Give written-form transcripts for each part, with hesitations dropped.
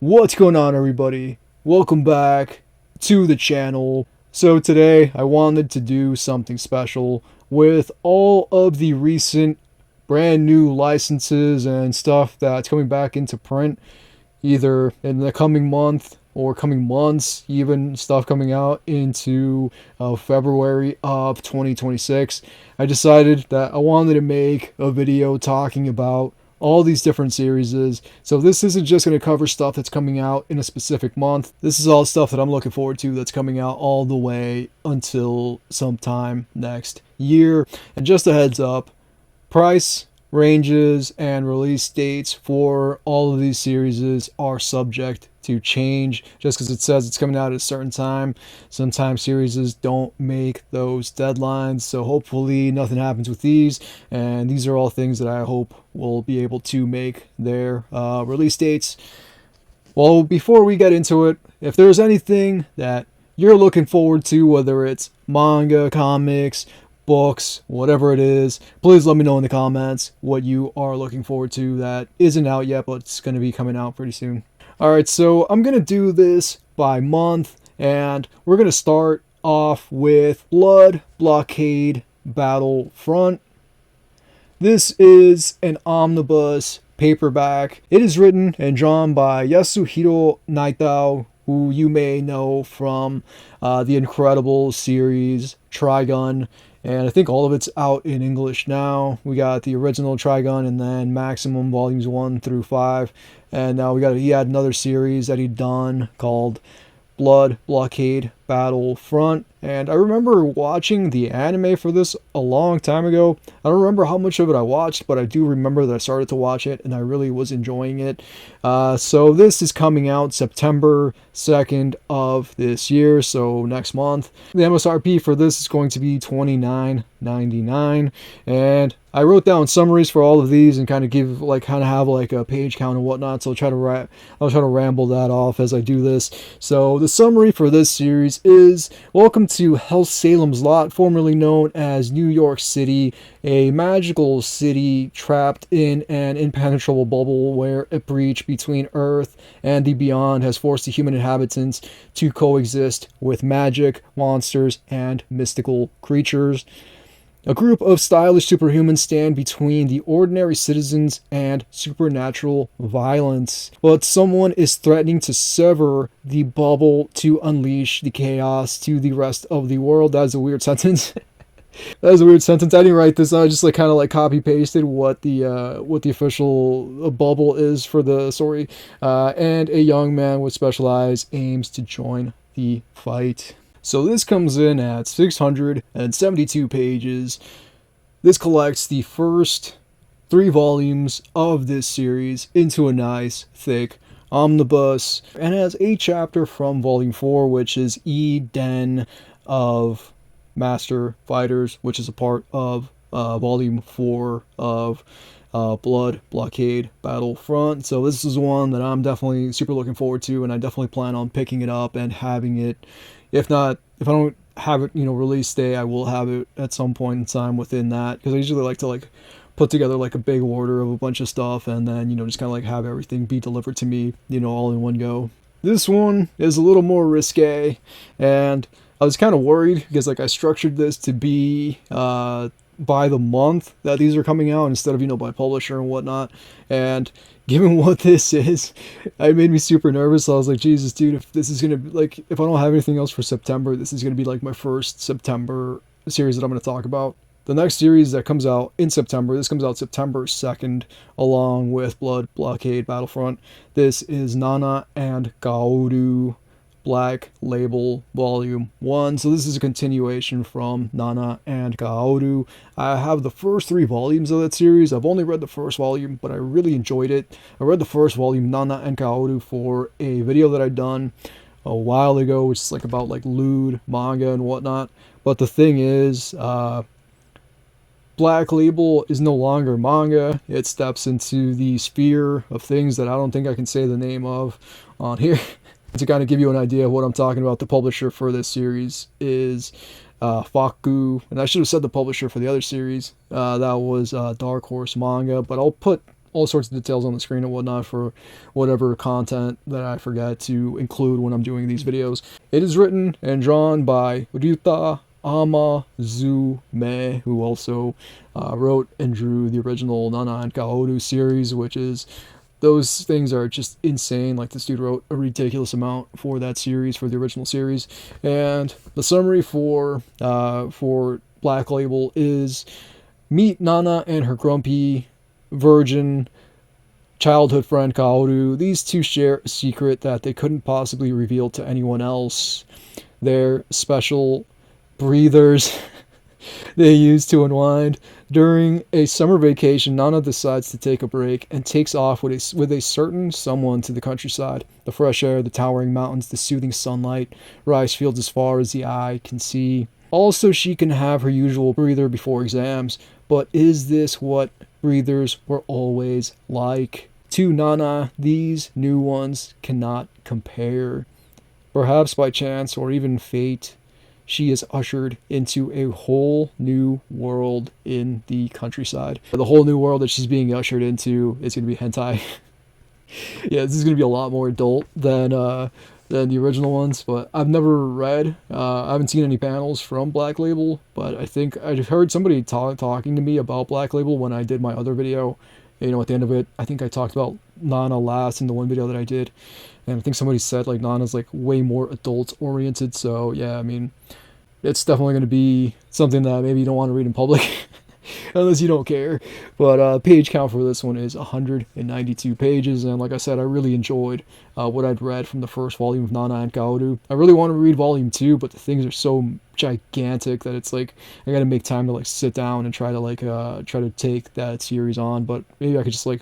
What's going on, everybody? Welcome back to the channel. So today I wanted to do something special with all of the recent brand new licenses and stuff that's coming back into print either in the coming month or coming months, even stuff coming out into February of 2026. I decided that I wanted to make a video talking about all these different series. So this isn't just going to cover stuff that's coming out in a specific month. This is all stuff that I'm looking forward to that's coming out all the way until sometime next year. And just a heads up, price ranges and release dates for all of these series are subject to change just because it says it's coming out at a certain time. Sometimes series don't make those deadlines, so hopefully nothing happens with these, and these are all things that I hope will be able to make their release dates. Well, before we get into it, if there's anything that you're looking forward to, whether it's manga, comics, books, whatever it is, please let me know in the comments what you are looking forward to that isn't out yet, but it's going to be coming out pretty soon. Alright, so I'm going to do this by month, and we're going to start off with Blockade, Battlefront. This is an omnibus paperback. It is written and drawn by Yasuhiro Naitao, who you may know from the incredible series Trigun. And I think all of it's out in English now. We got the original Trigun and then Maximum Volumes 1 through 5. And now he had another series that he'd done called Blockade, Battlefront. And I remember watching the anime for this a long time ago. I don't remember how much of it I watched, but I do remember that I started to watch it and I really was enjoying it. So this is coming out September 2nd of this year, so next month. The MSRP for this is going to be $29.99, and I wrote down summaries for all of these and kind of have a page count and whatnot. So I'll try to ramble that off as I do this. So the summary for this series is: welcome to Hell Salem's Lot, formerly known as New York City, a magical city trapped in an impenetrable bubble where a breach between Earth and the beyond has forced the human inhabitants to coexist with magic, monsters, and mystical creatures. A group of stylish superhumans stand between the ordinary citizens and supernatural violence, but someone is threatening to sever the bubble to unleash the chaos to the rest of the world. That's a weird sentence. That was a weird sentence. I didn't write this. I just copy pasted what the official bubble is for the story. And a young man with special eyes aims to join the fight. So this comes in at 672 pages. This collects the first 3 volumes of this series into a nice, thick omnibus, and has a chapter from Volume 4, which is Eden of Master Fighters, which is a part of Volume 4 of Blockade, Battlefront. So this is one that I'm definitely super looking forward to, and I definitely plan on picking it up and having it. If I don't have it, release day, I will have it at some point in time within that, because I usually like to put together a big order of a bunch of stuff and then, just kind of have everything be delivered to me, all in one go. This one is a little more risque, and I was kind of worried because I structured this to be by the month that these are coming out instead of by publisher and whatnot. And given what this is, it made me super nervous. I was like, Jesus, dude, if this is gonna if I don't have anything else for September, this is gonna be my first September series that I'm gonna talk about. The next series that comes out in September, this comes out September 2nd, along with Blockade, Battlefront. This is Nana and Gaudu, Black Label Volume 1. So this is a continuation from Nana and Gaudu. I have the first 3 volumes of that series. I've only read the first volume, but I really enjoyed it. I read the first volume, Nana and Gaudu, for a video that I'd done a while ago, which is about lewd manga and whatnot. But the thing is, Black Label is no longer manga. It steps into the sphere of things that I don't think I can say the name of on here. To kind of give you an idea of what I'm talking about, the publisher for this series is Faku, and I should have said the publisher for the other series. That was Dark Horse Manga, but I'll put all sorts of details on the screen and whatnot for whatever content that I forget to include when I'm doing these videos. It is written and drawn by Ryuta Amazume, who also wrote and drew the original Nana and Gaudu series, which is, those things are just insane. Like, this dude wrote a ridiculous amount for that series, for the original series. And the summary for Black Label is: meet Nana and her grumpy virgin childhood friend Gaudu. These two share a secret that they couldn't possibly reveal to anyone else. Their special breathers they use to unwind. During a summer vacation, Nana decides to take a break and takes off with a certain someone to the countryside. The fresh air, the towering mountains, the soothing sunlight, rice fields as far as the eye can see. Also, she can have her usual breather before exams. But is this what breathers were always like? To Nana, these new ones cannot compare. Perhaps by chance or even fate, she is ushered into a whole new world in the countryside. The whole new world that she's being ushered into is going to be hentai. Yeah, this is going to be a lot more adult than the original ones, but I've never read, I haven't seen any panels from Black Label, but I think I've heard somebody talking to me about Black Label when I did my other video. You know, at the end of it, I think I talked about Nana last in the one video that I did, and I think somebody said, like, Nana's, like, way more adult-oriented, so, yeah, I mean, it's definitely going to be something that maybe you don't want to read in public, unless you don't care. But page count for this one is 192 pages, and like I said, I really enjoyed what I'd read from the first volume of Nana and Gaudu. I really want to read volume 2, but the things are so gigantic that it's like I gotta make time to, like, sit down and try to take that series on. But maybe I could just, like,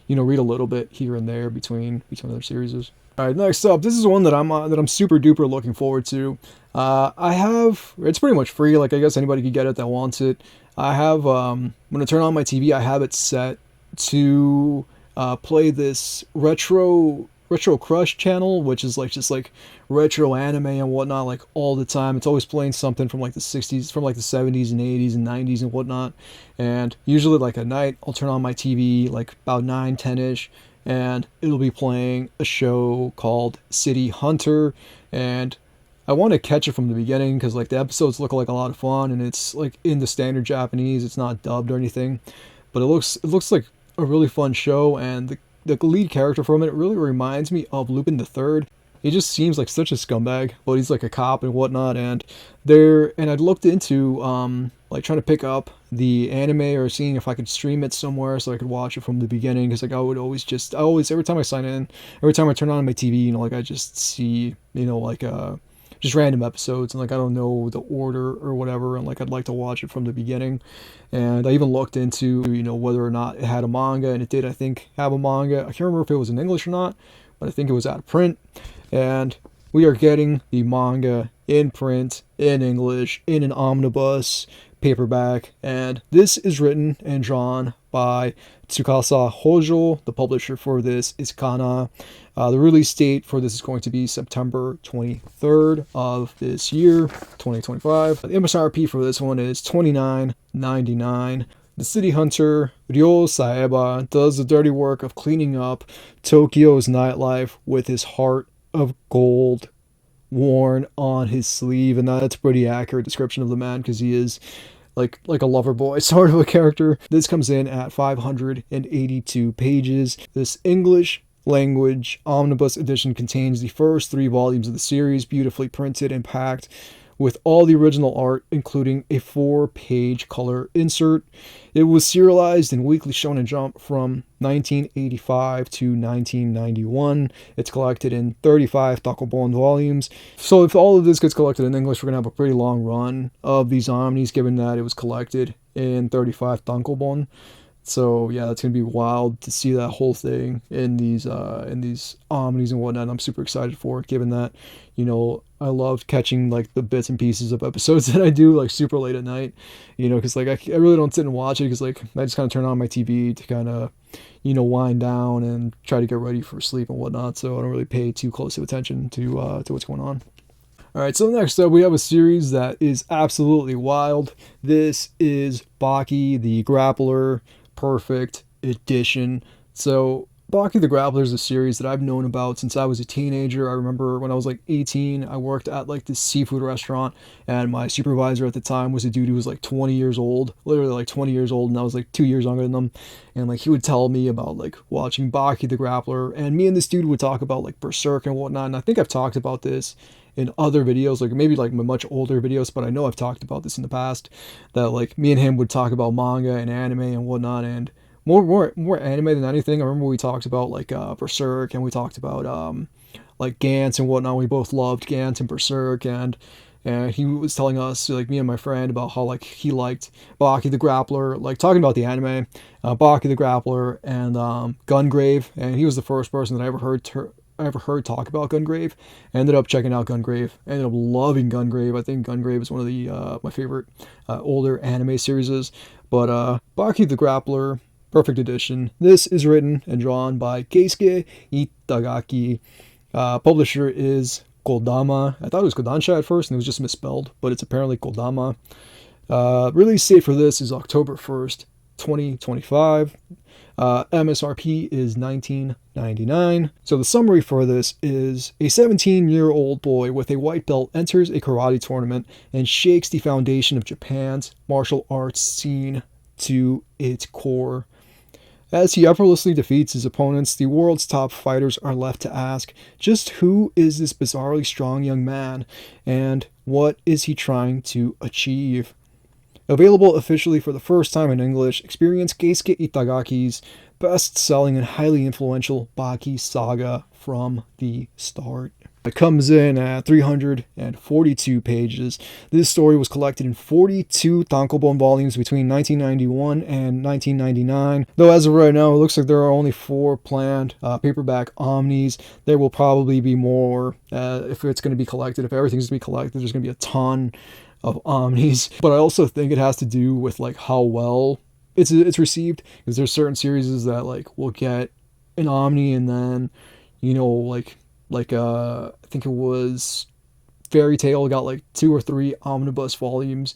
you know, read a little bit here and there between other series. All right, next up, this is one that I'm super duper looking forward to. It's pretty much free. Like, I guess anybody could get it that wants it. I have, when I turn on my TV, I have it set to play this retro crush channel, which is, like, just, like, retro anime and whatnot, like, all the time. It's always playing something from, like, the 60s, from, like, the 70s and 80s and 90s and whatnot. And usually, like, at night, I'll turn on my TV, like, about 9, 10-ish, and it'll be playing a show called City Hunter. And I want to catch it from the beginning because, like, the episodes look like a lot of fun, and it's, like, in the standard Japanese. It's not dubbed or anything, but it looks like a really fun show. And the lead character from it really reminds me of Lupin the Third. He just seems like such a scumbag, but he's, like, a cop and whatnot. And I'd looked into like, trying to pick up the anime or seeing if I could stream it somewhere so I could watch it from the beginning, because, like, every time I sign in, every time I turn on my TV, you know, like, I just see, you know, like, just random episodes, and, like, I don't know the order or whatever, and, like, I'd like to watch it from the beginning. And I even looked into, you know, whether or not it had a manga, and it did, I think, have a manga. I can't remember if it was in English or not, but I think it was out of print. And we are getting the manga in print, in English, in an omnibus paperback, and this is written and drawn by Tsukasa Hojo. The publisher for this is Kana. The release date for this is going to be September 23rd of this year, 2025. The MSRP for this one is $29.99. The city hunter, Ryo Saeba, does the dirty work of cleaning up Tokyo's nightlife with his heart of gold worn on his sleeve, and that's a pretty accurate description of the man, because he is like a lover boy sort of a character. This comes in at 582 pages. This English language omnibus edition contains the first 3 volumes of the series, beautifully printed and packed with all the original art, including a 4-page color insert. It was serialized in Weekly Shonen Jump from 1985 to 1991. It's collected in 35 tankobon volumes. So if all of this gets collected in English, we're going to have a pretty long run of these omnis, given that it was collected in 35 tankobon. So yeah, it's gonna be wild to see that whole thing in these omnis and whatnot. I'm super excited for it, given that, you know, I love catching, like, the bits and pieces of episodes that I do, like, super late at night, you know, because, like, I really don't sit and watch it, because, like, I just kind of turn on my TV to kind of, you know, wind down and try to get ready for sleep and whatnot. So I don't really pay too close of attention to what's going on. Alright, so next up we have a series that is absolutely wild. This is Baky the Grappler. Perfect edition. So Baky the Grappler is a series that I've known about since I was a teenager. I remember when I was like 18, I worked at like this seafood restaurant, and my supervisor at the time was a dude who was like 20 years old, literally like 20 years old, and I was like 2 years younger than them. And like he would tell me about like watching Baky the Grappler, and me and this dude would talk about like Berserk and whatnot. And I think I've talked about this in other videos, like maybe like my much older videos, but I know I've talked about this in the past, that like me and him would talk about manga and anime and whatnot, and more anime than anything. I remember we talked about like Berserk, and we talked about like Gantz and whatnot. We both loved Gantz and Berserk, and he was telling us, like me and my friend, about how like he liked Baky the Grappler, like talking about the anime, Baky the Grappler and Gungrave, and he was the first person that I ever heard talk about Gungrave. I ended up checking out Gungrave. I ended up loving Gungrave. I think Gungrave is one of the my favorite older anime series. But Baky the Grappler, perfect edition. This is written and drawn by Keisuke Itagaki. Publisher is Kodama. I thought it was Kodansha at first, and it was just misspelled, but it's apparently Kodama. Release date for this is October 1st, 2025. MSRP is $19.99. So the summary for this is: a 17-year-old boy with a white belt enters a karate tournament and shakes the foundation of Japan's martial arts scene to its core. As he effortlessly defeats his opponents, the world's top fighters are left to ask, just who is this bizarrely strong young man, and what is he trying to achieve? Available officially for the first time in English, experience Keisuke Itagaki's best-selling and highly influential Baky saga from the start. It comes in at 342 pages. This story was collected in 42 tankobon volumes between 1991 and 1999. Though as of right now, it looks like there are only 4 planned paperback omnis. There will probably be more if it's going to be collected. If everything's going to be collected, there's going to be a ton of omnis. But I also think it has to do with like how well it's received, because there's certain series that like will get an omni, and then I think it was Fairy Tail got like 2 or 3 omnibus volumes,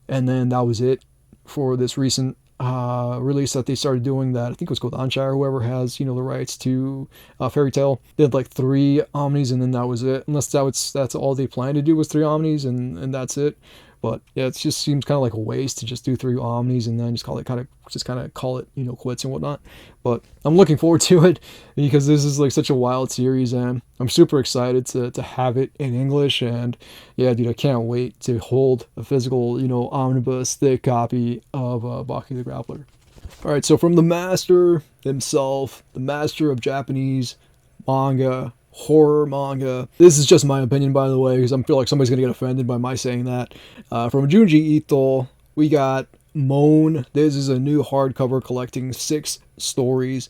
and then that was it for this recent release that they started doing. That I think it was Kodansha or whoever has the rights to Fairy Tail. They had like 3 omnis, and then that was it. Unless that's all they plan to do was 3 omnis, and that's it. But yeah, it just seems kind of like a waste to just do 3 omnis and then just call it quits and whatnot. But I'm looking forward to it, because this is like such a wild series, and I'm super excited to have it in English. And yeah, dude, I can't wait to hold a physical omnibus thick copy of Baky the Grappler. All right, so from the master himself, the master of Japanese manga, horror manga. This is just my opinion, by the way, because I feel like somebody's going to get offended by my saying that. From Junji Ito, we got Moan. This is a new hardcover collecting 6 stories.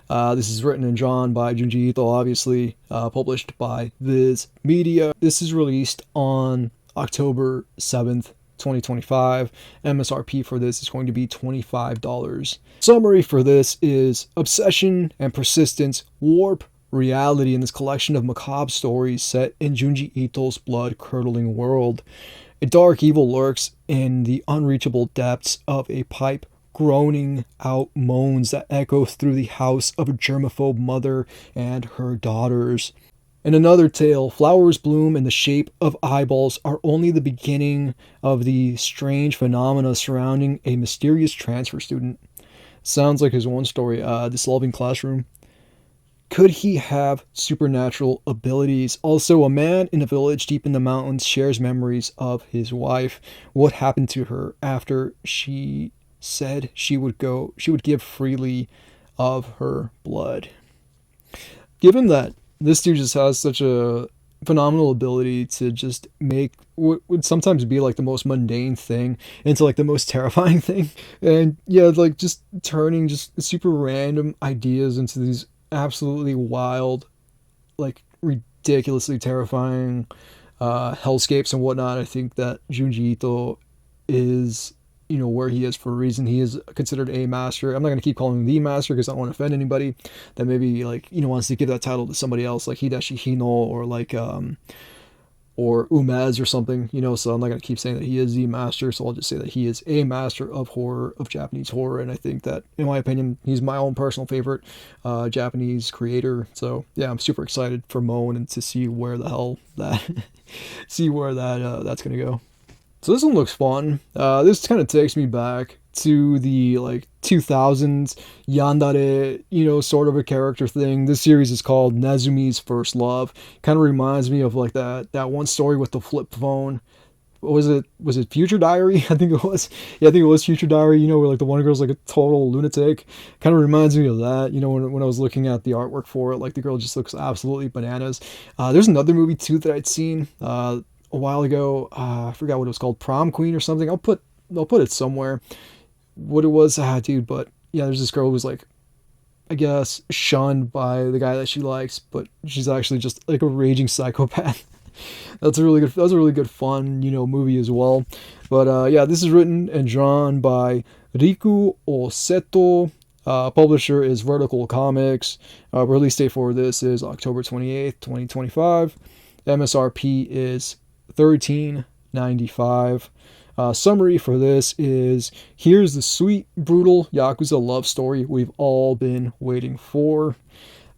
This is written and drawn by Junji Ito, obviously, published by Viz Media. This is released on October 7th, 2025. MSRP for this is going to be $25. Summary for this is: obsession and persistence warp reality in this collection of macabre stories set in Junji Ito's blood-curdling world. A dark evil lurks in the unreachable depths of a pipe, groaning out moans that echo through the house of a germaphobe mother and her daughters. In another tale, flowers bloom in the shape of eyeballs are only the beginning of the strange phenomena surrounding a mysterious transfer student. Sounds like his one story, Dissolving Classroom. Could he have supernatural abilities? Also, a man in a village deep in the mountains shares memories of his wife. What happened to her after she said she would give freely of her blood? Given that this dude just has such a phenomenal ability to just make what would sometimes be like the most mundane thing into like the most terrifying thing, and yeah, like just turning just super random ideas into these absolutely wild, like ridiculously terrifying hellscapes and whatnot. I think that Junji Ito is where he is for a reason. He is considered a master. I'm not going to keep calling him the master, because I don't want to offend anybody that maybe like wants to give that title to somebody else, like Hideshi Hino, or like or Umez or something, so I'm not going to keep saying that he is the master, so I'll just say that he is a master of horror, of Japanese horror, and I think that, in my opinion, he's my own personal favorite Japanese creator. So yeah, I'm super excited for Moan and to see where the hell that, see where that's going to go. So this one looks fun. This kind of takes me back to the like 2000s yandere, sort of a character thing. This series is called Nazumi's First Love. Kind of reminds me of like that one story with the flip phone. What was it? Was it Future Diary? I think it was. Yeah, I think it was Future Diary. Where like the one girl's like a total lunatic. Kind of reminds me of that. When I was looking at the artwork for it, like the girl just looks absolutely bananas. There's another movie too that I'd seen a while ago. I forgot what it was called, Prom Queen or something. I'll put it somewhere. What it was, dude. But yeah, there's this girl who was like, I guess, shunned by the guy that she likes, but she's actually just like a raging psychopath. That was a really good fun, movie as well. But yeah, this is written and drawn by Riku Oseto. Publisher is Vertical Comics. Release date for this is October 28th, 2025. MSRP is $13.95. Summary for this is: here's the sweet, brutal Yakuza love story we've all been waiting for.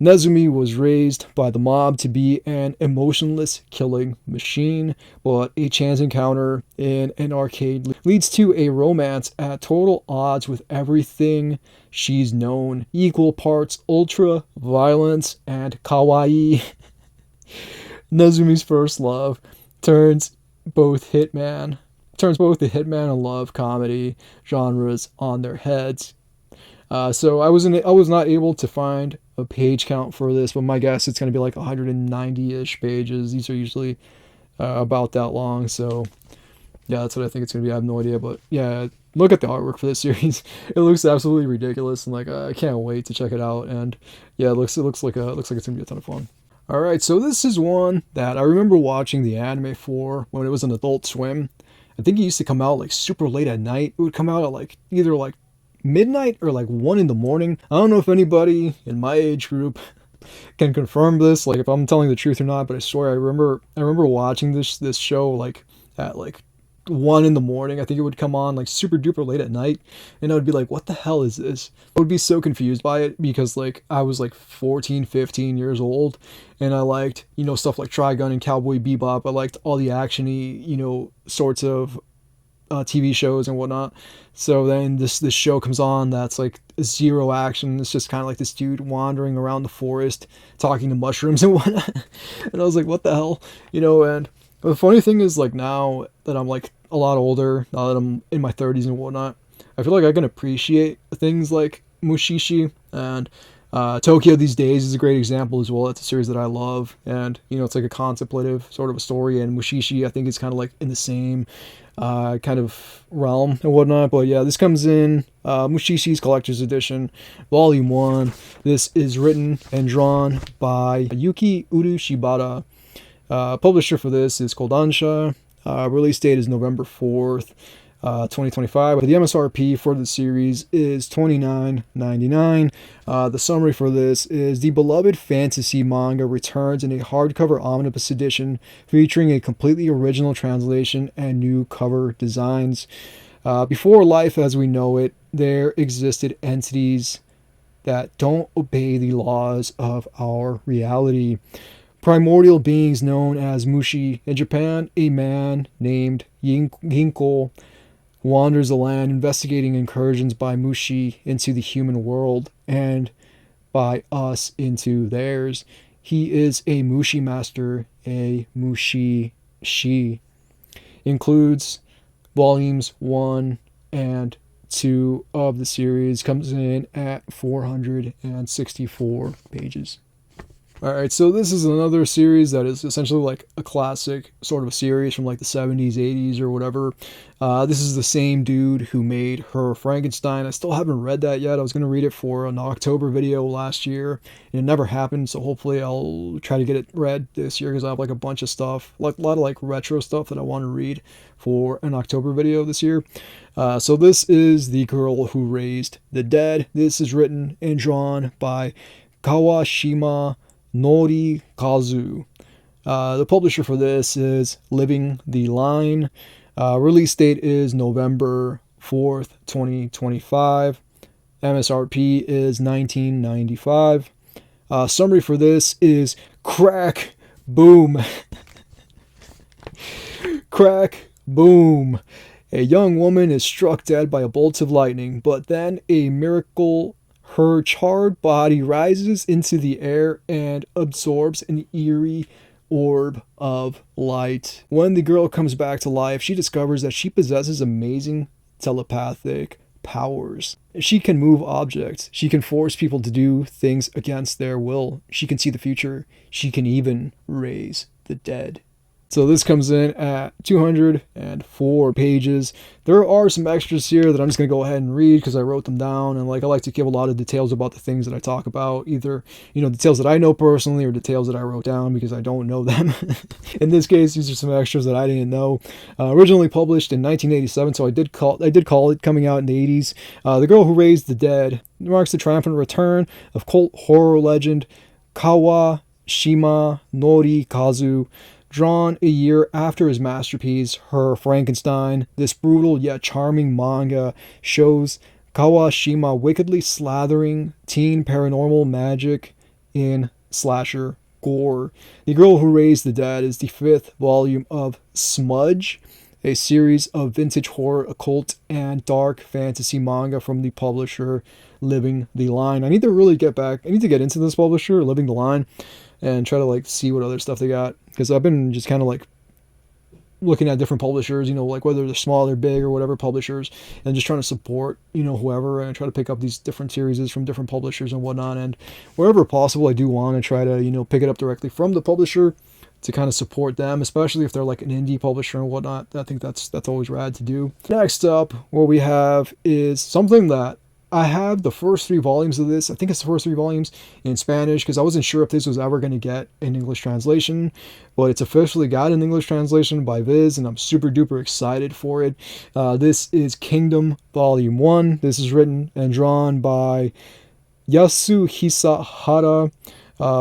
Nezumi was raised by the mob to be an emotionless killing machine, but a chance encounter in an arcade leads to a romance at total odds with everything she's known. Equal parts ultra violence and kawaii. Nezumi's first love turns both the hitman and love comedy genres on their heads. So I was not able to find a page count for this, but my guess it's going to be like 190-ish pages. These are usually about that long, so yeah, that's what I think it's going to be. I have no idea, but yeah, look at the artwork for this series. It looks absolutely ridiculous, and like I can't wait to check it out. And yeah, it looks like it's going to be a ton of fun. All right, so this is one that I remember watching the anime for when it was on Adult Swim. I think it used to come out like super late at night. It would come out at like either like midnight or like 1 in the morning. I don't know if anybody in my age group can confirm this, like if I'm telling the truth or not, but I swear I remember watching this show like at like 1 in the morning. I think it would come on like super duper late at night, and I would be like, what the hell is this? I would be so confused by it because like I was like 14, 15 years old, and I liked, stuff like Trigun and Cowboy Bebop. I liked all the actiony, sorts of TV shows and whatnot. So then this show comes on that's like zero action. It's just kind of like this dude wandering around the forest talking to mushrooms and whatnot. And I was like, what the hell? And the funny thing is, like, now that I'm like a lot older, now that I'm in my 30s and whatnot, I feel like I can appreciate things like Mushishi, and Tokyo These Days is a great example as well. It's a series that I love, and it's like a contemplative sort of a story, and Mushishi I think is kind of like in the same kind of realm and whatnot. But yeah, this comes in Mushishi's Collector's Edition, Volume 1. This is written and drawn by Yuki Urushibata. Publisher for this is Kodansha. Release date is November 4th, 2025. The MSRP for the series is $29.99. The summary for this is: the beloved fantasy manga returns in a hardcover omnibus edition featuring a completely original translation and new cover designs. Before life as we know it, there existed entities that don't obey the laws of our reality. Primordial beings known as Mushi. In Japan, a man named Ginko wanders the land investigating incursions by Mushi into the human world and by us into theirs. He is a Mushi master, a Mushishi. Includes volumes 1 and 2 of the series. Comes in at 464 pages. Alright, so this is another series that is essentially like a classic sort of a series from like the 70s, 80s, or whatever. This is the same dude who made Her Frankenstein. I still haven't read that yet. I was going to read it for an October video last year, and it never happened, so hopefully I'll try to get it read this year because I have like a bunch of stuff, like a lot of like retro stuff that I want to read for an October video this year. So this is The Girl Who Raised the Dead. This is written and drawn by Kawashima Norikazu. The publisher for this is Living the Line. Release date is November 4th, 2025. MSRP is $19.95. Summary for this is crack, boom. Crack, boom. A young woman is struck dead by a bolt of lightning, but then a miracle. Her charred body rises into the air and absorbs an eerie orb of light. When the girl comes back to life, she discovers that she possesses amazing telepathic powers. She can move objects. She can force people to do things against their will. She can see the future. She can even raise the dead. So this comes in at 204 pages. There are some extras here that I'm just going to go ahead and read because I wrote them down. And I like to give a lot of details about the things that I talk about. Either, details that I know personally or details that I wrote down because I don't know them. In this case, these are some extras that I didn't know. Originally published in 1987, so I did call it coming out in the 80s. The Girl Who Raised the Dead marks the triumphant return of cult horror legend Kawashima Norikazu. Drawn a year after his masterpiece, Her Frankenstein, this brutal yet charming manga shows Kawashima wickedly slathering teen paranormal magic in slasher gore. The Girl Who Raised the Dead is the 5th volume of Smudge, a series of vintage horror, occult, and dark fantasy manga from the publisher Living the Line. I need to get into this publisher, Living the Line, and try to see what other stuff they got, because I've been just kind of looking at different publishers, whether they're small or big or whatever publishers, and just trying to support, whoever, and try to pick up these different series from different publishers and whatnot. And wherever possible, I do want to try to, pick it up directly from the publisher to kind of support them, especially if they're an indie publisher and whatnot. I think that's always rad to do. Next up, what we have is something that I have the first 3 volumes of this. I think it's the first 3 volumes in Spanish because I wasn't sure if this was ever going to get an English translation, but it's officially got an English translation by Viz, and I'm super duper excited for it. This is Kingdom Volume 1. This is written and drawn by Yasuhisa Hara.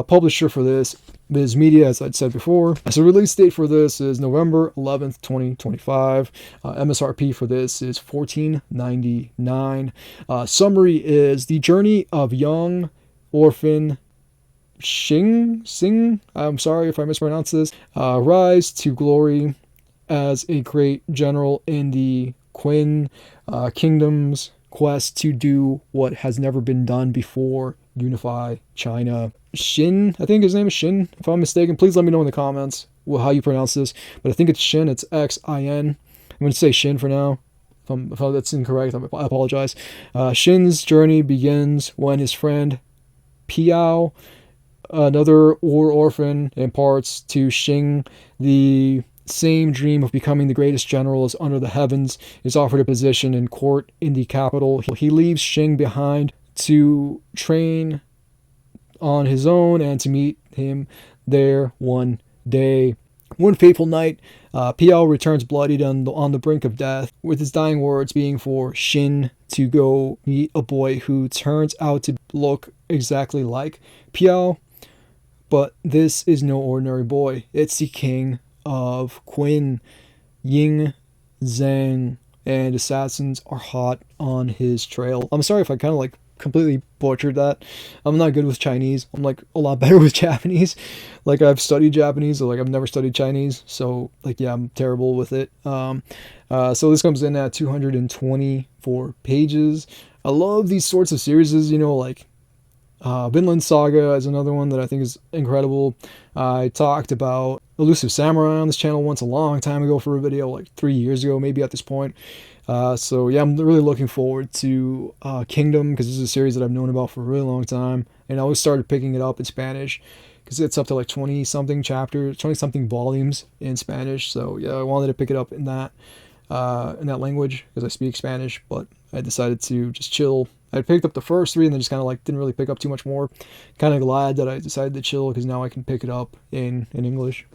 Publisher for this, Viz Media, as I'd said before. So release date for this is November 11th, 2025. MSRP for this is $14.99. Summary is the journey of young orphan Sing, I'm sorry if I mispronounced this, rise to glory as a great general in the Qin Kingdom's quest to do what has never been done before, unify China. Shin, I think his name is Shin, if I'm mistaken. Please let me know in the comments how you pronounce this, but I think it's Shin. It's Xin. I'm going to say Shin for now. If that's incorrect, I apologize. Shin's journey begins when his friend Piao, another orphan, imparts to Xing the same dream of becoming the greatest general under the heavens, is offered a position in court in the capital. He leaves Xing behind to train on his own and to meet him there one day. One fateful night, Piao returns bloodied on the brink of death, with his dying words being for Shin to go meet a boy who turns out to look exactly like Piao. But this is no ordinary boy. It's the king of Qin, Ying Zhang, and assassins are hot on his trail. I'm sorry if I kind of completely butchered that. I'm not good with Chinese. I'm a lot better with Japanese. I've studied Japanese, so I've never studied Chinese. So I'm terrible with it. So this comes in at 224 pages. I love these sorts of series, Vinland Saga is another one that I think is incredible. I talked about Elusive Samurai on this channel once a long time ago for a video, 3 years ago maybe at this point. So yeah, I'm really looking forward to Kingdom, because this is a series that I've known about for a really long time, and I always started picking it up in Spanish because it's up to 20 something chapters, 20 something volumes in Spanish. So yeah, I wanted to pick it up in that language because I speak Spanish, but I decided to just chill. I picked up the first 3 and then just kind of didn't really pick up too much more. Kind of glad that I decided to chill because now I can pick it up in English.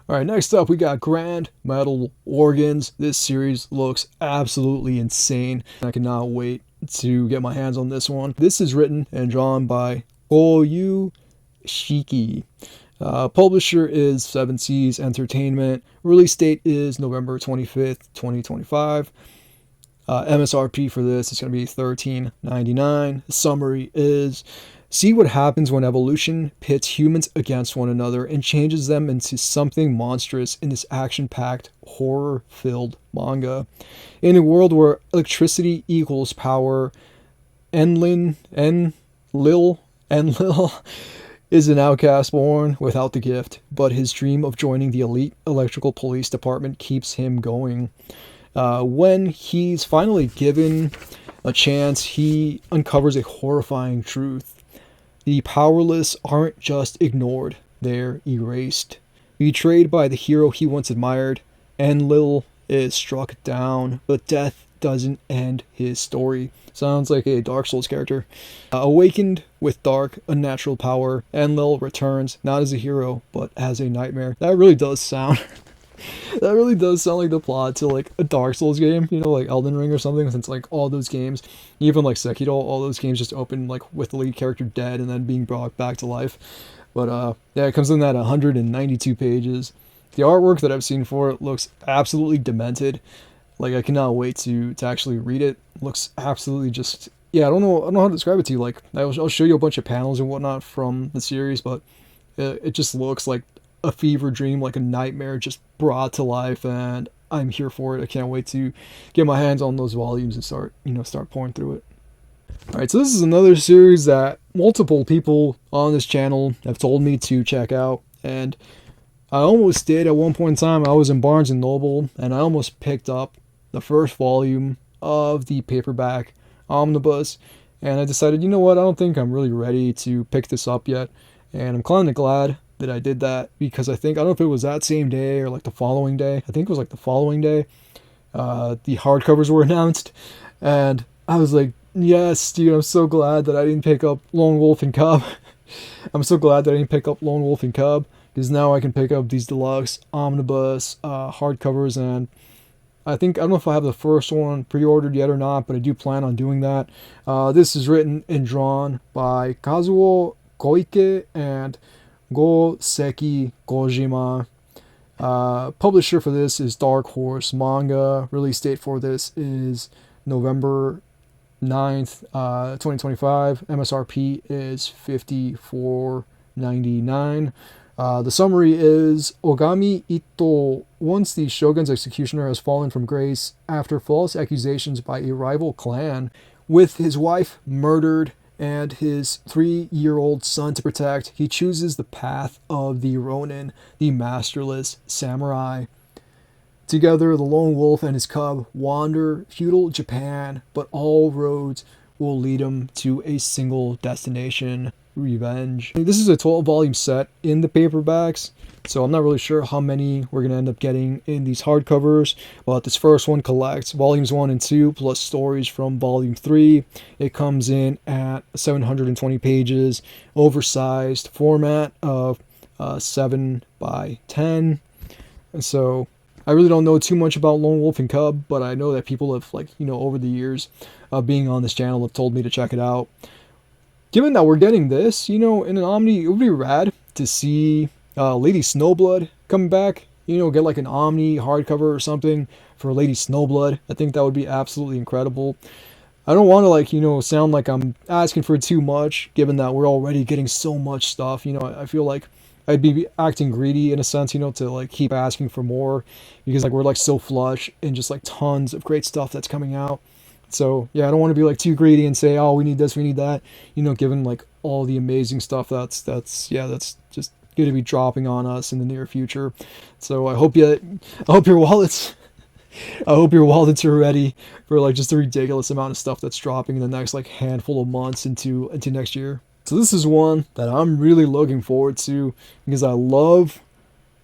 Alright, next up we got Grand Metal Organs. This series looks absolutely insane. I cannot wait to get my hands on this one. This is written and drawn by Oyu Shiki. Publisher is Seven Seas Entertainment. Release date is November 25th, 2025. MSRP for this is going to be $13.99. Summary is: see what happens when evolution pits humans against one another and changes them into something monstrous in this action-packed, horror-filled manga. In a world where electricity equals power, Enlil is an outcast born without the gift, but his dream of joining the elite electrical police department keeps him going. When he's finally given a chance, he uncovers a horrifying truth. The powerless aren't just ignored, they're erased. Betrayed by the hero he once admired, Enlil is struck down, but death doesn't end his story. Sounds like a Dark Souls character. Awakened with dark, unnatural power, Enlil returns not as a hero, but as a nightmare. That really does sound like the plot to like a Dark Souls game, you know, like Elden Ring or something, since like all those games, even like Sekiro, all those games just open like with the lead character dead and then being brought back to life. But yeah, it comes in at 192 pages. The artwork that I've seen for it looks absolutely demented. Like, I cannot wait to actually read it. Looks absolutely just, yeah, I don't know how to describe it to you. Like, I'll show you a bunch of panels and whatnot from the series, but it just looks like a fever dream, like a nightmare just brought to life, and I'm here for it. I can't wait to get my hands on those volumes and start pouring through it. Alright, so this is another series that multiple people on this channel have told me to check out, and I almost did at one point in time. I was in Barnes & Noble, and I almost picked up the first volume of the paperback omnibus, and I decided, you know what, I don't think I'm really ready to pick this up yet, and I'm kind of glad that I did that, because I don't know if it was that same day or like the following day. I think it was like the following day. The hardcovers were announced, and I was like, yes, dude, I'm so glad that I didn't pick up Lone Wolf and Cub. I'm so glad that I didn't pick up Lone Wolf and Cub, because now I can pick up these deluxe omnibus hardcovers, and I don't know if I have the first one pre-ordered yet or not, but I do plan on doing that. This is written and drawn by Kazuo Koike and Go Seki Kojima. Publisher for this is Dark Horse Manga. Release date for this is November 9th, 2025. MSRP is $54.99. The summary is: Ogami Ito, once the shogun's executioner, has fallen from grace after false accusations by a rival clan. With his wife murdered and his 3-year-old son to protect, he chooses the path of the Ronin, the masterless samurai. Together, the lone wolf and his cub wander feudal Japan, but all roads will lead him to a single destination: revenge. This is a 12-volume set in the paperbacks, so I'm not really sure how many we're going to end up getting in these hardcovers, but this first one collects volumes 1 and 2 plus stories from volume 3. It comes in at 720 pages, oversized format of 7 by 10. And so I really don't know too much about Lone Wolf and Cub, but I know that people have, over the years of being on this channel, have told me to check it out. Given that we're getting this, in an Omni, it would be rad to see Lady Snowblood come back. Get like an Omni hardcover or something for Lady Snowblood. I think that would be absolutely incredible. I don't want to sound like I'm asking for too much, given that we're already getting so much stuff. I feel like I'd be acting greedy in a sense, to keep asking for more, because we're so flush and just tons of great stuff that's coming out. So yeah, I don't want to be too greedy and say, oh, we need this, we need that, given all the amazing stuff that's just going to be dropping on us in the near future. So I hope your wallets are ready for just a ridiculous amount of stuff that's dropping in the next handful of months into next year. So this is one that I'm really looking forward to, because I love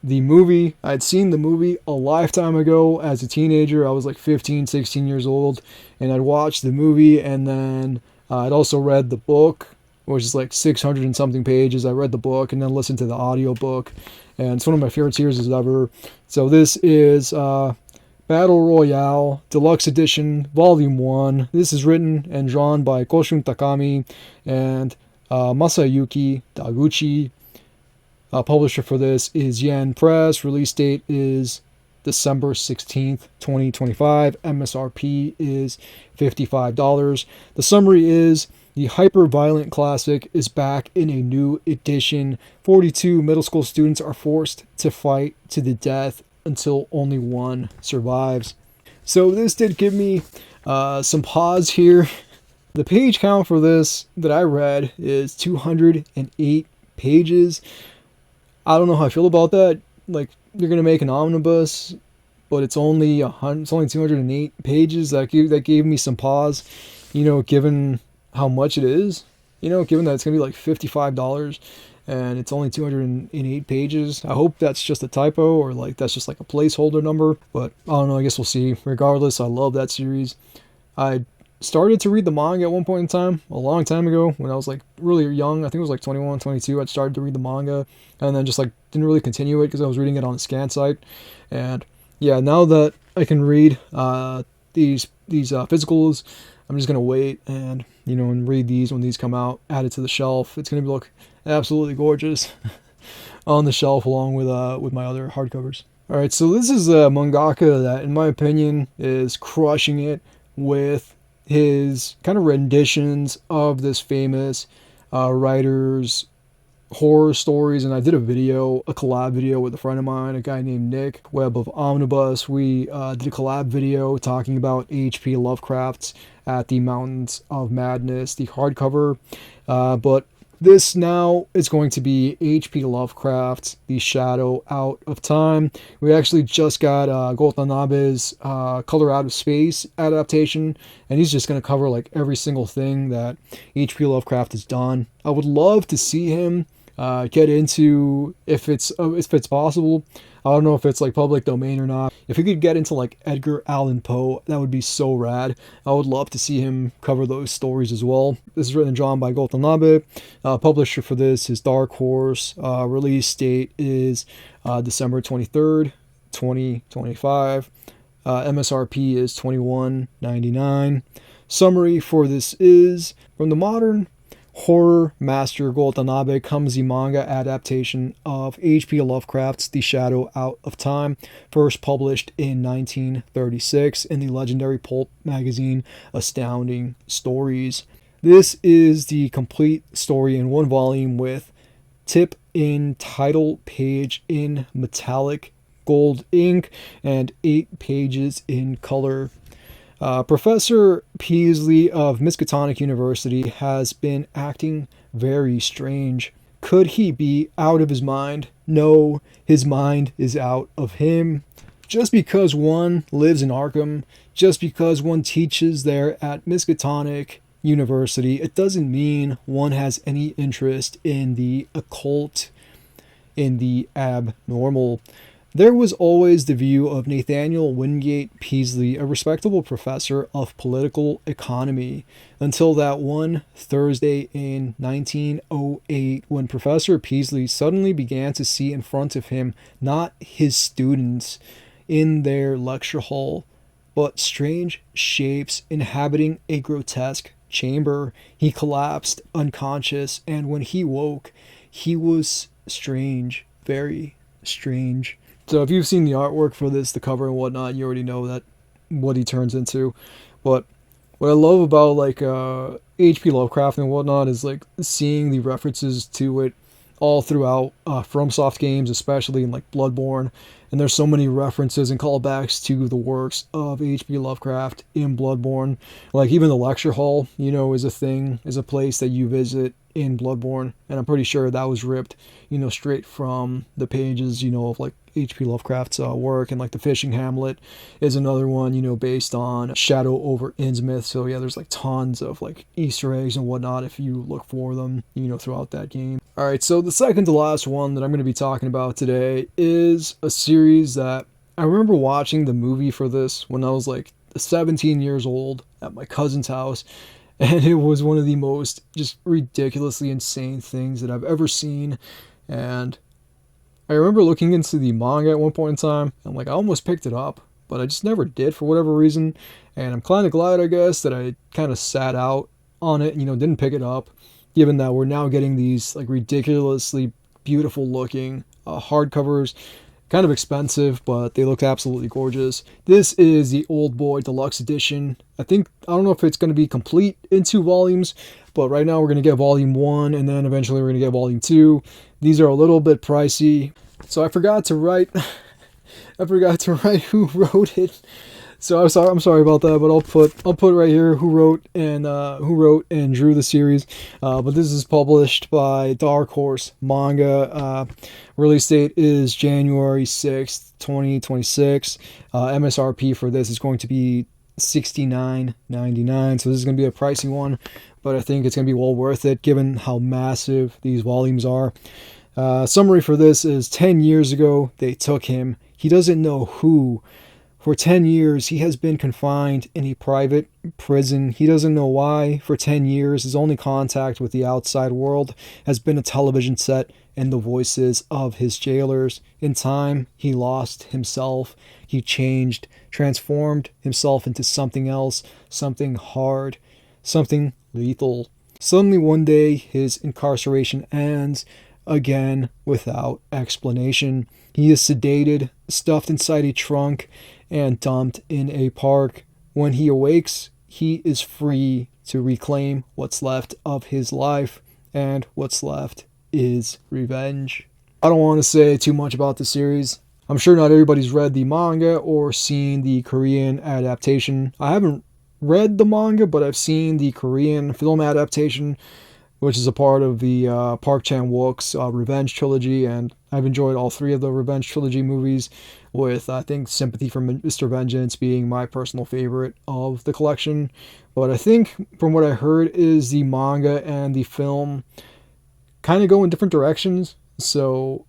the movie. I'd seen the movie a lifetime ago as a teenager. I was 15, 16 years old, and I'd watched the movie, and then I'd also read the book, which is 600 and something pages. I read the book and then listened to the audiobook, and it's one of my favorite series ever. So this is Battle Royale Deluxe Edition Volume 1. This is written and drawn by Koshun Takami and Masayuki Taguchi. Publisher for this is Yen Press. Release date is December 16th, 2025. MSRP is $55. The summary is: the hyper-violent classic is back in a new edition. 42 middle school students are forced to fight to the death until only one survives. So this did give me some pause here. The page count for this that I read is 208 pages. I don't know how I feel about that. Like, you're gonna make an omnibus, but it's only 208 pages. That gave me some pause. Given how much it is. Given that it's gonna be like $55 and it's only 208 pages. I hope that's just a typo, or like that's just like a placeholder number. But I don't know. I guess we'll see. Regardless, I love that series. I started to read the manga at one point in time, a long time ago, when I was like really young. I think it was like 21, 22. I'd started to read the manga, and then just like didn't really continue it because I was reading it on a scan site. And yeah, now that I can read these physicals, I'm just gonna wait and and read these when these come out. Add it to the shelf. It's gonna look absolutely gorgeous on the shelf along with my other hardcovers. All right, so this is a mangaka that, in my opinion, is crushing it with his kind of renditions of this famous writer's horror stories. And I did a collab video with a friend of mine, a guy named Nick Webb of Omnibus. We did a collab video talking about H.P. Lovecraft's At the Mountains of Madness, the hardcover. But this now is going to be H.P. Lovecraft's The Shadow Out of Time. We actually just got Gotanabe's Color Out of Space adaptation, and he's just going to cover like every single thing that H.P. Lovecraft has done. I would love to see him get into, if it's possible. I don't know if it's like public domain or not. If he could get into like Edgar Allan Poe, that would be so rad. I would love to see him cover those stories as well. This is written and drawn by Gotanabe. Publisher for this is Dark Horse. Release date is December 23rd, 2025. MSRP is $21.99. Summary for this is: from the modern horror master Gotanabe comes the manga adaptation of H.P. Lovecraft's The Shadow Out of Time, first published in 1936 in the legendary pulp magazine Astounding Stories. This is the complete story in one volume with tip in title page in metallic gold ink and 8 pages in color. Professor Peasley of Miskatonic University has been acting very strange. Could he be out of his mind? No, his mind is out of him. Just because one lives in Arkham, just because one teaches there at Miskatonic University, it doesn't mean one has any interest in the occult, in the abnormal. There was always the view of Nathaniel Wingate Peasley, a respectable professor of political economy, until that one Thursday in 1908 when Professor Peasley suddenly began to see in front of him not his students in their lecture hall, but strange shapes inhabiting a grotesque chamber. He collapsed unconscious, and when he woke, he was strange, very strange. So if you've seen the artwork for this, the cover and whatnot, you already know that what he turns into. But what I love about like H.P. Lovecraft and whatnot is like seeing the references to it all throughout FromSoft games, especially in like Bloodborne. And there's so many references and callbacks to the works of H.P. Lovecraft in Bloodborne. Like even the lecture hall, is a thing, is a place that you visit in Bloodborne. And I'm pretty sure that was ripped, straight from the pages, of like H.P. Lovecraft's work. And like the Fishing Hamlet is another one, based on Shadow over Innsmouth. So yeah, there's like tons of like Easter eggs and whatnot if you look for them, throughout that game. Alright, so the second to last one that I'm going to be talking about today is a series that I remember watching the movie for this when I was like 17 years old at my cousin's house, and it was one of the most just ridiculously insane things that I've ever seen. And I remember looking into the manga at one point in time, and like I almost picked it up, but I just never did for whatever reason. And I'm kind of glad, I guess, that I kind of sat out on it, didn't pick it up, given that we're now getting these like ridiculously beautiful looking hardcovers. Kind of expensive, but they look absolutely gorgeous. This is the Old Boy Deluxe Edition. I don't know if it's going to be complete in 2 volumes, but right now we're going to get volume 1, and then eventually we're going to get volume 2. These are a little bit pricey. So I forgot to write who wrote it. So I'm sorry about that, but I'll put right here who wrote and drew the series. But this is published by Dark Horse Manga. Release date is January 6th, 2026. MSRP for this is going to be $69.99. So this is going to be a pricey one, but I think it's going to be well worth it given how massive these volumes are. Summary for this is 10 years ago they took him. He doesn't know who. For 10 years, he has been confined in a private prison. He doesn't know why. For 10 years, his only contact with the outside world has been a television set and the voices of his jailers. In time, he lost himself. He changed, transformed himself into something else, something hard, something lethal. Suddenly, one day, his incarceration ends, again without explanation. He is sedated, stuffed inside a trunk, and dumped in a park. When he awakes, he is free to reclaim what's left of his life, and what's left is revenge. I don't want to say too much about the series. I'm sure not everybody's read the manga or seen the Korean adaptation. I haven't read the manga, but I've seen the Korean film adaptation, which is a part of the Park Chan-wook's Revenge trilogy, and I've enjoyed all 3 of the Revenge trilogy movies, with I think Sympathy for Mr. Vengeance being my personal favorite of the collection. But I think from what I heard is the manga and the film kind of go in different directions. So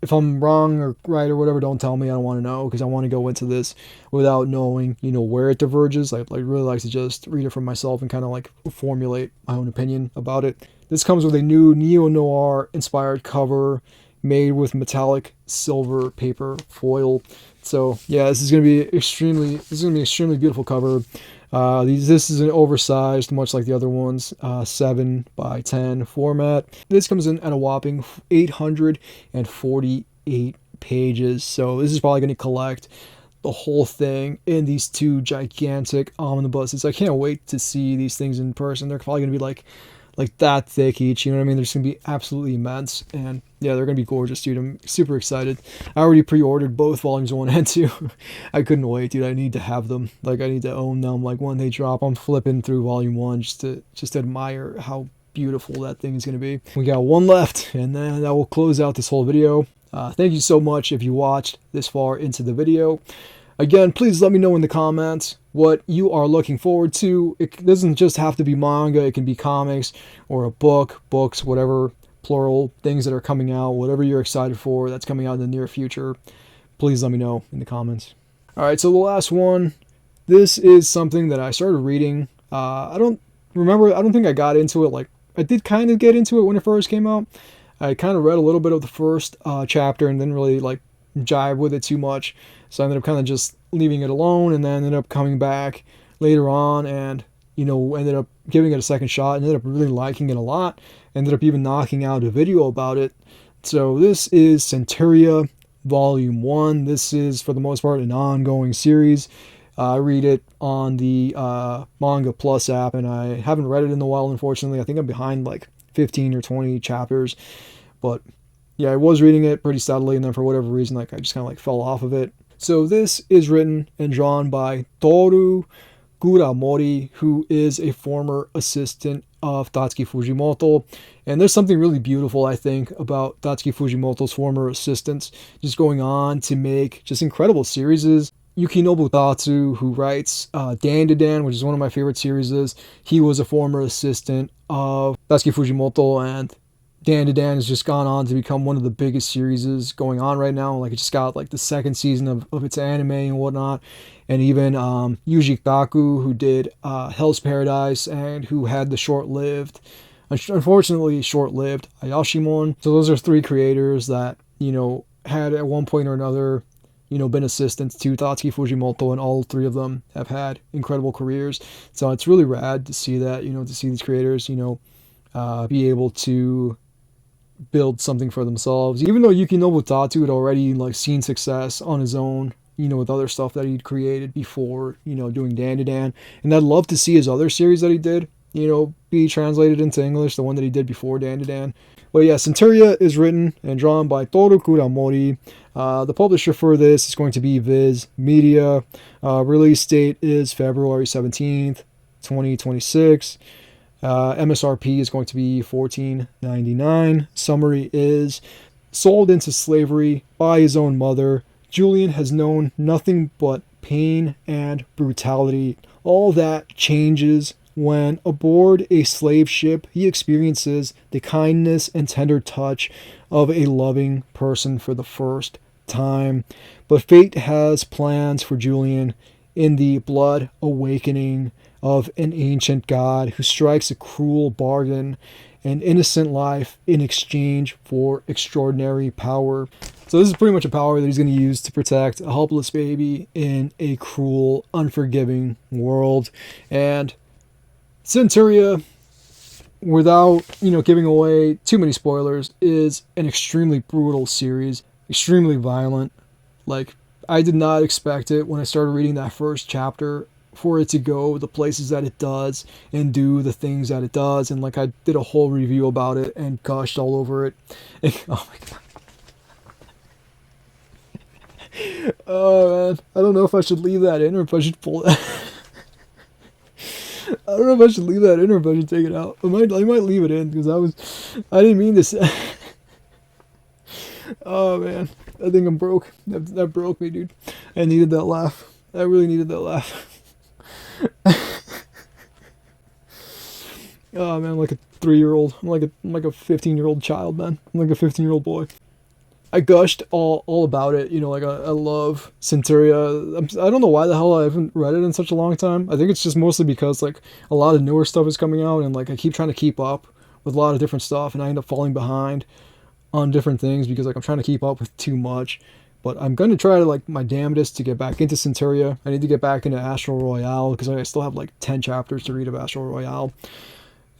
if I'm wrong or right or whatever, don't tell me. I don't want to know, because I want to go into this without knowing, where it diverges. I really like to just read it for myself and kind of like formulate my own opinion about it. This comes with a new neo-noir inspired cover made with metallic silver paper foil. So yeah, this is going to be extremely beautiful cover. This is an oversized, much like the other ones, 7x10 format. This comes in at a whopping 848 pages. So this is probably going to collect the whole thing in these 2 gigantic omnibuses. I can't wait to see these things in person. They're probably going to be like that thick each, you know what I mean? They're just going to be absolutely immense, and yeah, they're going to be gorgeous, dude. I'm super excited. I already pre-ordered both volumes 1 and 2. I couldn't wait, dude. I need to have them. I need to own them. When they drop, I'm flipping through volume 1 just to admire how beautiful that thing is going to be. We got 1 left, and then that will close out this whole video. Thank you so much if you watched this far into the video. Again, please let me know in the comments what you are looking forward to. It doesn't just have to be manga. It can be comics or a book, books, whatever, plural, things that are coming out, whatever you're excited for that's coming out in the near future. Please let me know in the comments. All right, so the last one. This is something that I started reading. I don't think I got into it. I did kind of get into it when it first came out. I kind of read a little bit of the first chapter and didn't really jive with it too much. So I ended up kind of just leaving it alone, and then ended up coming back later on and, ended up giving it a second shot, ended up really liking it a lot, ended up even knocking out a video about it. So this is Centuria Volume 1. This is, for the most part, an ongoing series. I read it on the Manga Plus app, and I haven't read it in a while, unfortunately. I think I'm behind 15 or 20 chapters, but yeah, I was reading it pretty steadily, and then for whatever reason, I just kind of fell off of it. So this is written and drawn by Toru Kuramori, who is a former assistant of Tatsuki Fujimoto. And there's something really beautiful, I think, about Tatsuki Fujimoto's former assistants just going on to make just incredible series. Yukinobu Tatsu, who writes Dan to Dan, which is one of my favorite series, he was a former assistant of Tatsuki Fujimoto, and Dan to Dan has just gone on to become one of the biggest series going on right now. It just got the 2nd season of its anime and whatnot. And even Yuji Kaku, who did Hell's Paradise and who had the unfortunately short-lived Ayashimon. So those are 3 creators that, had at one point or another, been assistants to Tatsuki Fujimoto, and all 3 of them have had incredible careers. So it's really rad to see that, to see these creators, be able to build something for themselves. Even though Yuki Nobutatu had already like seen success on his own, with other stuff that he'd created before, doing Dan, and I'd love to see his other series that he did, be translated into English, the one that he did before Dan. But yeah, Centuria is written and drawn by Toru Kuramori. The publisher for this is going to be Viz Media. Release date is February 17th, 2026. MSRP is going to be $14.99. Summary is: sold into slavery by his own mother, Julian has known nothing but pain and brutality. All that changes when, aboard a slave ship, he experiences the kindness and tender touch of a loving person for the first time. But fate has plans for Julian in the blood awakening of an ancient god who strikes a cruel bargain, an innocent life in exchange for extraordinary power. So this is pretty much a power that he's going to use to protect a helpless baby in a cruel, unforgiving world. And Centuria, without, giving away too many spoilers, is an extremely brutal series, extremely violent. Like, I did not expect it when I started reading that first chapter for it to go the places that it does and do the things that it does. And like, I did a whole review about it and gushed all over it. Oh my god. Oh man, I don't know if I should leave that in or if I should pull that. I don't know if I should leave that in or if I should take it out. I might leave it in because I didn't mean to say. Oh man, I think I'm broke. That broke me, dude. I needed that laugh. I really needed that laugh. Oh man, I'm like a 3-year-old. I'm like a 15-year-old child, man. I'm like a 15-year-old boy. I gushed all about it, like I love Centuria. I don't know why the hell I haven't read it in such a long time. I think it's just mostly because like a lot of newer stuff is coming out and like I keep trying to keep up with a lot of different stuff and I end up falling behind on different things because like I'm trying to keep up with too much. But I'm going to try to like my damnedest to get back into Centuria. I need to get back into Astral Royale because I still have like 10 chapters to read of Astral Royale.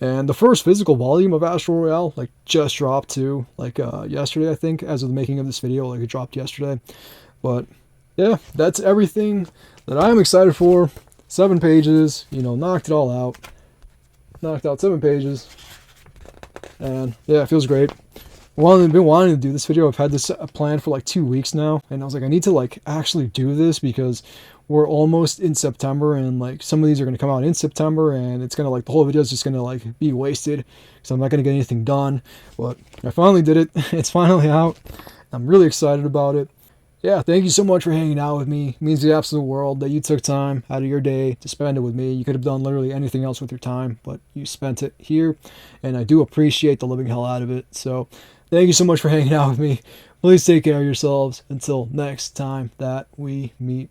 And the first physical volume of Astral Royale, like, just dropped too, like, yesterday, I think, as of the making of this video, like, it dropped yesterday. But, yeah, that's everything that I'm excited for. 7 pages, knocked it all out. Knocked out 7 pages. And, yeah, it feels great. I've been wanting to do this video. I've had this planned for, like, 2 weeks now. And I was like, I need to, like, actually do this because we're almost in September and like some of these are going to come out in September and it's going to like the whole video is just going to like be wasted because I'm not going to get anything done. But I finally did it. It's finally out. I'm really excited about it. Yeah, thank you so much for hanging out with me. It means the absolute world that you took time out of your day to spend it with me. You could have done literally anything else with your time, but you spent it here and I do appreciate the living hell out of it. So thank you so much for hanging out with me. Please take care of yourselves until next time that we meet.